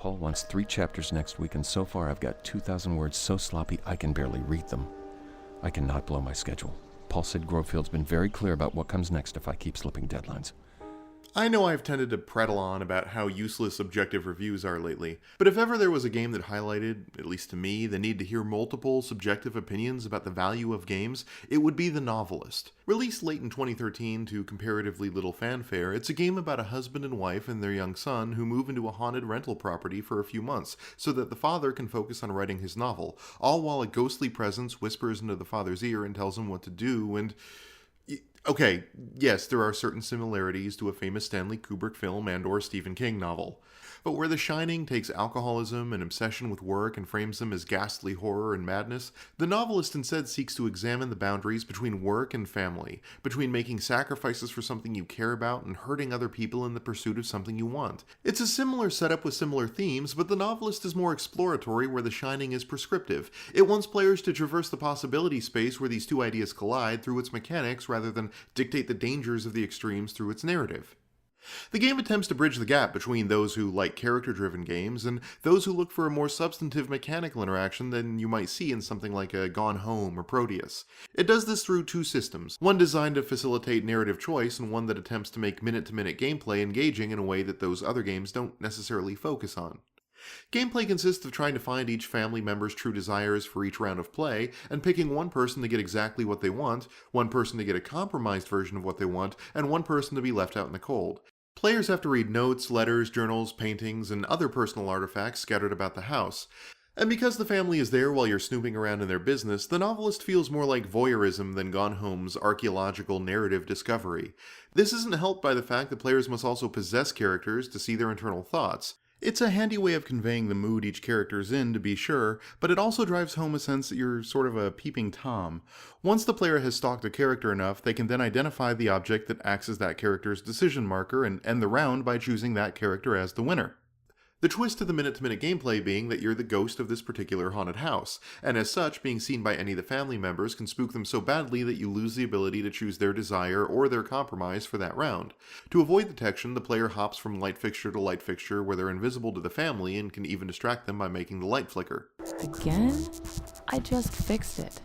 Paul wants 3 chapters next week, and so far I've got 2,000 words so sloppy I can barely read them. I cannot blow my schedule. Paul said Grovefield's been very clear about what comes next if I keep slipping deadlines. I know I've tended to prattle on about how useless subjective reviews are lately, but if ever there was a game that highlighted, at least to me, the need to hear multiple subjective opinions about the value of games, it would be The Novelist. Released late in 2013 to comparatively little fanfare, it's a game about a husband and wife and their young son who move into a haunted rental property for a few months so that the father can focus on writing his novel, all while a ghostly presence whispers into the father's ear and tells him what to do, and... Okay, yes, there are certain similarities to a famous Stanley Kubrick film and/or Stephen King novel. But where The Shining takes alcoholism and obsession with work and frames them as ghastly horror and madness, The Novelist instead seeks to examine the boundaries between work and family, between making sacrifices for something you care about and hurting other people in the pursuit of something you want. It's a similar setup with similar themes, but The Novelist is more exploratory where The Shining is prescriptive. It wants players to traverse the possibility space where these two ideas collide through its mechanics rather than dictate the dangers of the extremes through its narrative. The game attempts to bridge the gap between those who like character-driven games and those who look for a more substantive mechanical interaction than you might see in something like a Gone Home or Proteus. It does this through 2 systems, one designed to facilitate narrative choice and one that attempts to make minute-to-minute gameplay engaging in a way that those other games don't necessarily focus on. Gameplay consists of trying to find each family member's true desires for each round of play, and picking one person to get exactly what they want, one person to get a compromised version of what they want, and one person to be left out in the cold. Players have to read notes, letters, journals, paintings, and other personal artifacts scattered about the house. And because the family is there while you're snooping around in their business, The Novelist feels more like voyeurism than Gone Home's archaeological narrative discovery. This isn't helped by the fact that players must also possess characters to see their internal thoughts. It's a handy way of conveying the mood each character's in, to be sure, but it also drives home a sense that you're sort of a peeping Tom. Once the player has stalked a character enough, they can then identify the object that acts as that character's decision marker and end the round by choosing that character as the winner. The twist to the minute-to-minute gameplay being that you're the ghost of this particular haunted house, and as such, being seen by any of the family members can spook them so badly that you lose the ability to choose their desire or their compromise for that round. To avoid detection, the player hops from light fixture to light fixture where they're invisible to the family and can even distract them by making the light flicker. Again? I just fixed it.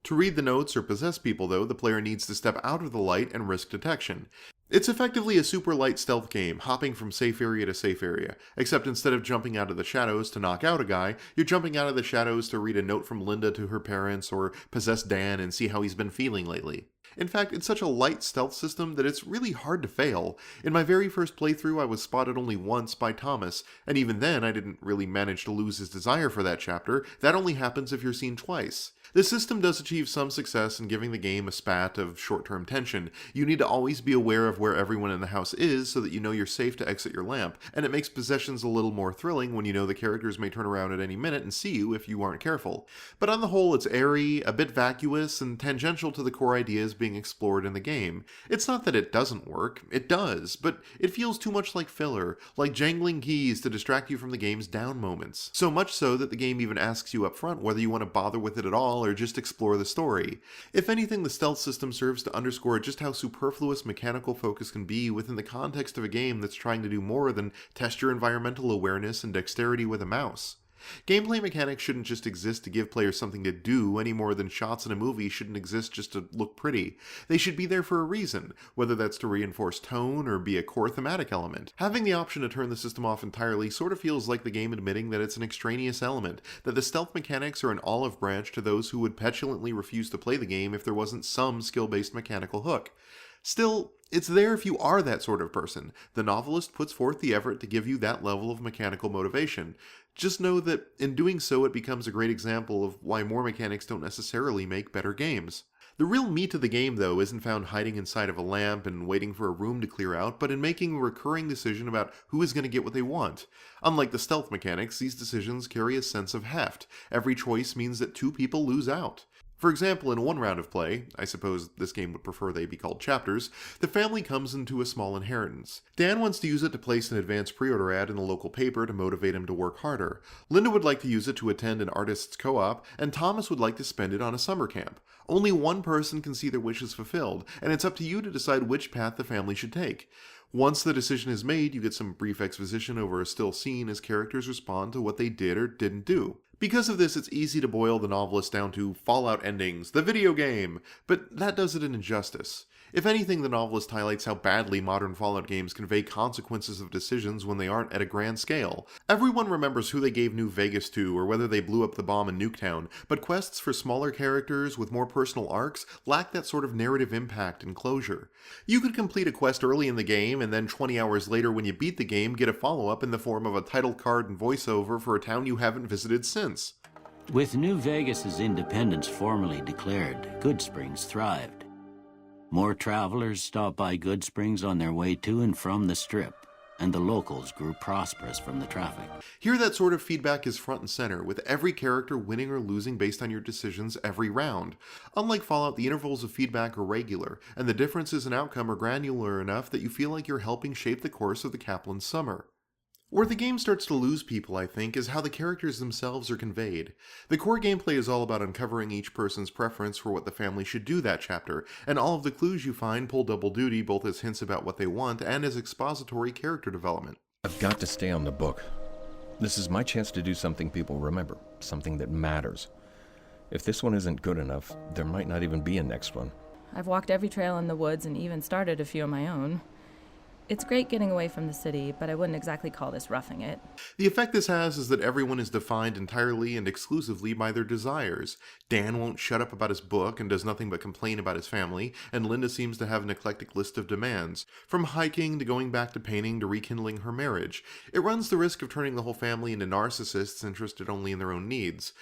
To read the notes or possess people, though, the player needs to step out of the light and risk detection. It's effectively a super light stealth game, hopping from safe area to safe area, except instead of jumping out of the shadows to knock out a guy, you're jumping out of the shadows to read a note from Linda to her parents or possess Dan and see how he's been feeling lately. In fact, it's such a light stealth system that it's really hard to fail. In my very first playthrough, I was spotted only once by Thomas, and even then I didn't really manage to lose his desire for that chapter. That only happens if you're seen twice. The system does achieve some success in giving the game a spat of short-term tension. You need to always be aware of where everyone in the house is so that you know you're safe to exit your lamp, and it makes possessions a little more thrilling when you know the characters may turn around at any minute and see you if you aren't careful. But on the whole, it's airy, a bit vacuous, and tangential to the core ideas being explored in the game. It's not that it doesn't work, it does, but it feels too much like filler, like jangling keys to distract you from the game's down moments. So much so that the game even asks you up front whether you want to bother with it at all or just explore the story. If anything, the stealth system serves to underscore just how superfluous mechanical focus can be within the context of a game that's trying to do more than test your environmental awareness and dexterity with a mouse. Gameplay mechanics shouldn't just exist to give players something to do any more than shots in a movie shouldn't exist just to look pretty. They should be there for a reason, whether that's to reinforce tone or be a core thematic element. Having the option to turn the system off entirely sort of feels like the game admitting that it's an extraneous element, that the stealth mechanics are an olive branch to those who would petulantly refuse to play the game if there wasn't some skill-based mechanical hook. Still, it's there if you are that sort of person. The Novelist puts forth the effort to give you that level of mechanical motivation. Just know that in doing so it becomes a great example of why more mechanics don't necessarily make better games. The real meat of the game, though, isn't found hiding inside of a lamp and waiting for a room to clear out, but in making a recurring decision about who is going to get what they want. Unlike the stealth mechanics, these decisions carry a sense of heft. Every choice means that 2 people lose out. For example, in one round of play, I suppose this game would prefer they be called chapters, the family comes into a small inheritance. Dan wants to use it to place an advance pre-order ad in the local paper to motivate him to work harder. Linda would like to use it to attend an artist's co-op, and Thomas would like to spend it on a summer camp. Only one person can see their wishes fulfilled, and it's up to you to decide which path the family should take. Once the decision is made, you get some brief exposition over a still scene as characters respond to what they did or didn't do. Because of this, it's easy to boil the Novelist down to Fallout endings, the video game, but that does it an injustice. If anything, the Novelist highlights how badly modern Fallout games convey consequences of decisions when they aren't at a grand scale. Everyone remembers who they gave New Vegas to or whether they blew up the bomb in Nuketown, but quests for smaller characters with more personal arcs lack that sort of narrative impact and closure. You could complete a quest early in the game and then 20 hours later when you beat the game get a follow-up in the form of a title card and voiceover for a town you haven't visited since. With New Vegas's independence formally declared, Goodsprings thrived. More travelers stopped by Goodsprings on their way to and from the Strip, and the locals grew prosperous from the traffic. Here that sort of feedback is front and center, with every character winning or losing based on your decisions every round. Unlike Fallout, the intervals of feedback are regular, and the differences in outcome are granular enough that you feel like you're helping shape the course of the Kaplan's summer. Where the game starts to lose people, I think, is how the characters themselves are conveyed. The core gameplay is all about uncovering each person's preference for what the family should do that chapter, and all of the clues you find pull double duty both as hints about what they want and as expository character development. I've got to stay on the book. This is my chance to do something people remember, something that matters. If this one isn't good enough, there might not even be a next one. I've walked every trail in the woods and even started a few of my own. It's great getting away from the city, but I wouldn't exactly call this roughing it. The effect this has is that everyone is defined entirely and exclusively by their desires. Dan won't shut up about his book and does nothing but complain about his family, and Linda seems to have an eclectic list of demands. From hiking to going back to painting to rekindling her marriage. It runs the risk of turning the whole family into narcissists interested only in their own needs.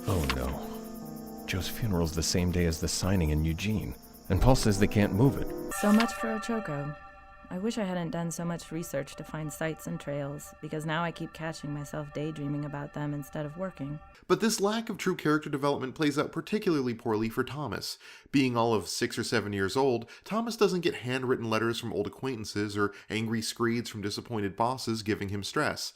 Oh no. Joe's funeral's the same day as the signing in Eugene, and Paul says they can't move it. So much for a choco. I wish I hadn't done so much research to find sites and trails, because now I keep catching myself daydreaming about them instead of working. But this lack of true character development plays out particularly poorly for Thomas. Being all of 6 or 7 years old, Thomas doesn't get handwritten letters from old acquaintances or angry screeds from disappointed bosses giving him stress.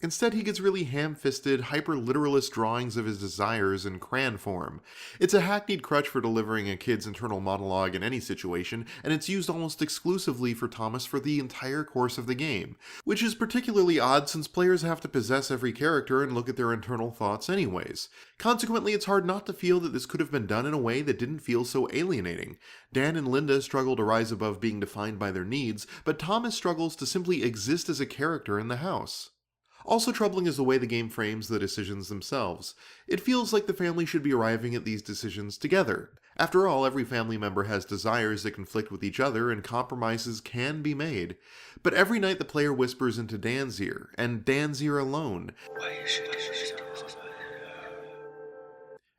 Instead, he gets really ham-fisted, hyper-literalist drawings of his desires in crayon form. It's a hackneyed crutch for delivering a kid's internal monologue in any situation, and it's used almost exclusively for Thomas for the entire course of the game, which is particularly odd since players have to possess every character and look at their internal thoughts anyways. Consequently, it's hard not to feel that this could have been done in a way that didn't feel so alienating. Dan and Linda struggle to rise above being defined by their needs, but Thomas struggles to simply exist as a character in the house. Also troubling is the way the game frames the decisions themselves. It feels like the family should be arriving at these decisions together. After all, every family member has desires that conflict with each other and compromises can be made. But every night the player whispers into Dan's ear, and Dan's ear alone.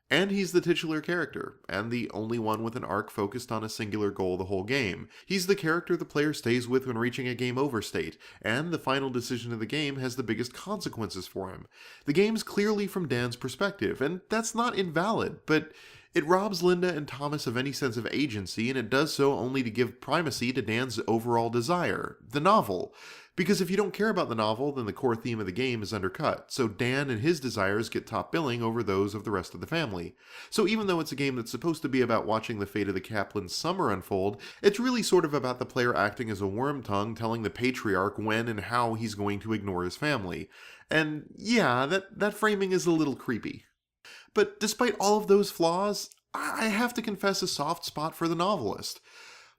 And he's the titular character, and the only one with an arc focused on a singular goal the whole game. He's the character the player stays with when reaching a game over state, and the final decision of the game has the biggest consequences for him. The game's clearly from Dan's perspective, and that's not invalid, but it robs Linda and Thomas of any sense of agency, and it does so only to give primacy to Dan's overall desire, the novel. Because if you don't care about the novel, then the core theme of the game is undercut, so Dan and his desires get top billing over those of the rest of the family. So even though it's a game that's supposed to be about watching the fate of the Kaplan's summer unfold, it's really sort of about the player acting as a worm tongue telling the patriarch when and how he's going to ignore his family. And yeah, that framing is a little creepy. But despite all of those flaws, I have to confess a soft spot for the Novelist.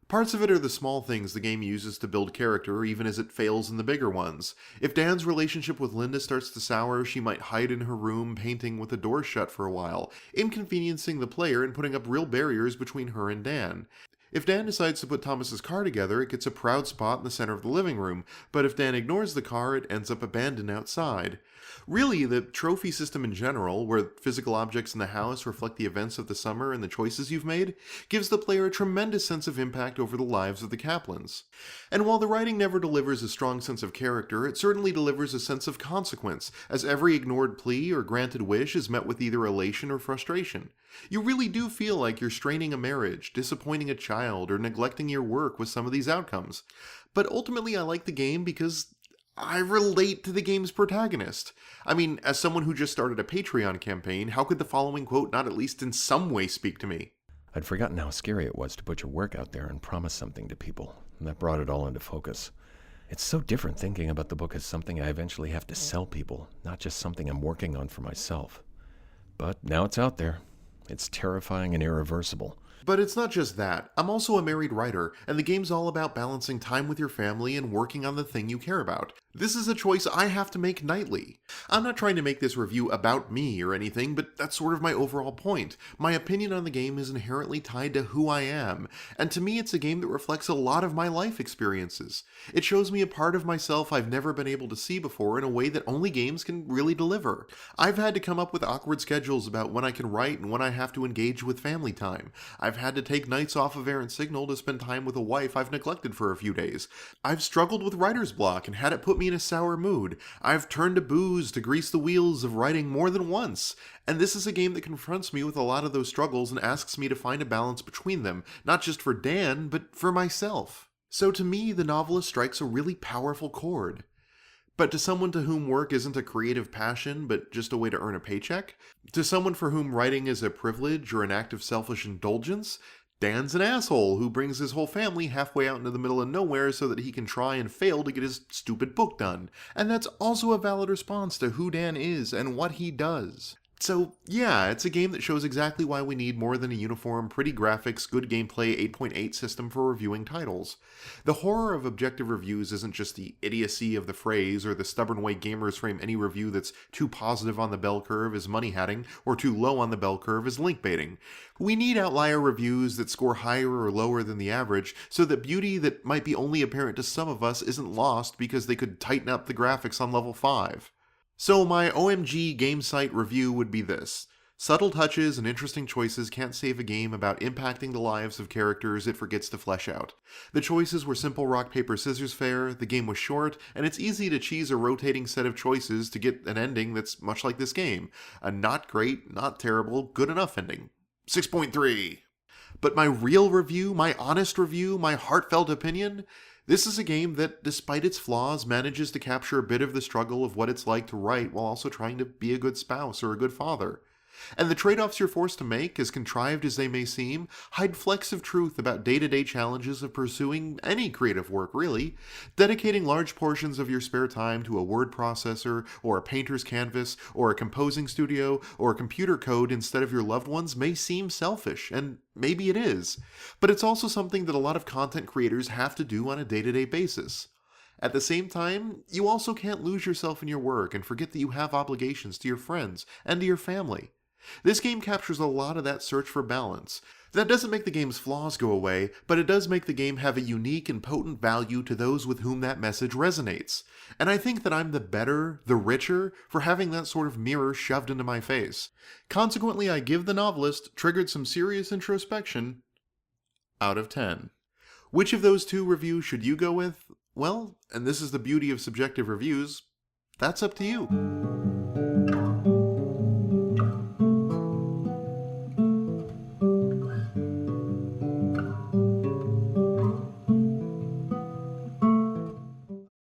Parts of it are the small things the game uses to build character, even as it fails in the bigger ones. If Dan's relationship with Linda starts to sour, she might hide in her room painting with the door shut for a while, inconveniencing the player and putting up real barriers between her and Dan. If Dan decides to put Thomas's car together, it gets a proud spot in the center of the living room, but if Dan ignores the car, it ends up abandoned outside. Really, the trophy system in general, where physical objects in the house reflect the events of the summer and the choices you've made, gives the player a tremendous sense of impact over the lives of the Kaplans. And while the writing never delivers a strong sense of character, it certainly delivers a sense of consequence, as every ignored plea or granted wish is met with either elation or frustration. You really do feel like you're straining a marriage, disappointing a child, or neglecting your work with some of these outcomes. But ultimately, I like the game because I relate to the game's protagonist. I mean, as someone who just started a Patreon campaign, how could the following quote not at least in some way speak to me? I'd forgotten how scary it was to put your work out there and promise something to people. And that brought it all into focus. It's so different thinking about the book as something I eventually have to sell people, not just something I'm working on for myself. But now it's out there. It's terrifying and irreversible. But it's not just that. I'm also a married writer, and the game's all about balancing time with your family and working on the thing you care about. This is a choice I have to make nightly. I'm not trying to make this review about me or anything, but that's sort of my overall point. My opinion on the game is inherently tied to who I am, and to me it's a game that reflects a lot of my life experiences. It shows me a part of myself I've never been able to see before in a way that only games can really deliver. I've had to come up with awkward schedules about when I can write and when I have to engage with family time. I've had to take nights off of Errant Signal to spend time with a wife I've neglected for a few days. I've struggled with writer's block and had it put me in a sour mood. I've turned to booze to grease the wheels of writing more than once. And this is a game that confronts me with a lot of those struggles and asks me to find a balance between them, not just for Dan, but for myself. So to me, the Novelist strikes a really powerful chord. But to someone to whom work isn't a creative passion, but just a way to earn a paycheck, to someone for whom writing is a privilege or an act of selfish indulgence, Dan's an asshole who brings his whole family halfway out into the middle of nowhere so that he can try and fail to get his stupid book done. And that's also a valid response to who Dan is and what he does. So, yeah, it's a game that shows exactly why we need more than a uniform, pretty graphics, good gameplay 8.8 system for reviewing titles. The horror of objective reviews isn't just the idiocy of the phrase or the stubborn way gamers frame any review that's too positive on the bell curve as money-hatting or too low on the bell curve as link-baiting. We need outlier reviews that score higher or lower than the average so that beauty that might be only apparent to some of us isn't lost because they could tighten up the graphics on level 5. So my OMG game site review would be this. Subtle touches and interesting choices can't save a game about impacting the lives of characters it forgets to flesh out. The choices were simple rock, paper, scissors fare, the game was short, and it's easy to cheese a rotating set of choices to get an ending that's much like this game. A not great, not terrible, good enough ending. 6.3. But my real review, my honest review, my heartfelt opinion... This is a game that, despite its flaws, manages to capture a bit of the struggle of what it's like to write while also trying to be a good spouse or a good father. And the trade-offs you're forced to make, as contrived as they may seem, hide flecks of truth about day-to-day challenges of pursuing any creative work, really. Dedicating large portions of your spare time to a word processor, or a painter's canvas, or a composing studio, or a computer code instead of your loved ones may seem selfish, and maybe it is. But it's also something that a lot of content creators have to do on a day-to-day basis. At the same time, you also can't lose yourself in your work and forget that you have obligations to your friends and to your family. This game captures a lot of that search for balance. That doesn't make the game's flaws go away, but it does make the game have a unique and potent value to those with whom that message resonates. And I think that I'm the better, the richer, for having that sort of mirror shoved into my face. Consequently, I give The Novelist, triggered some serious introspection, out of 10. Which of those two reviews should you go with? Well, and this is the beauty of subjective reviews, that's up to you.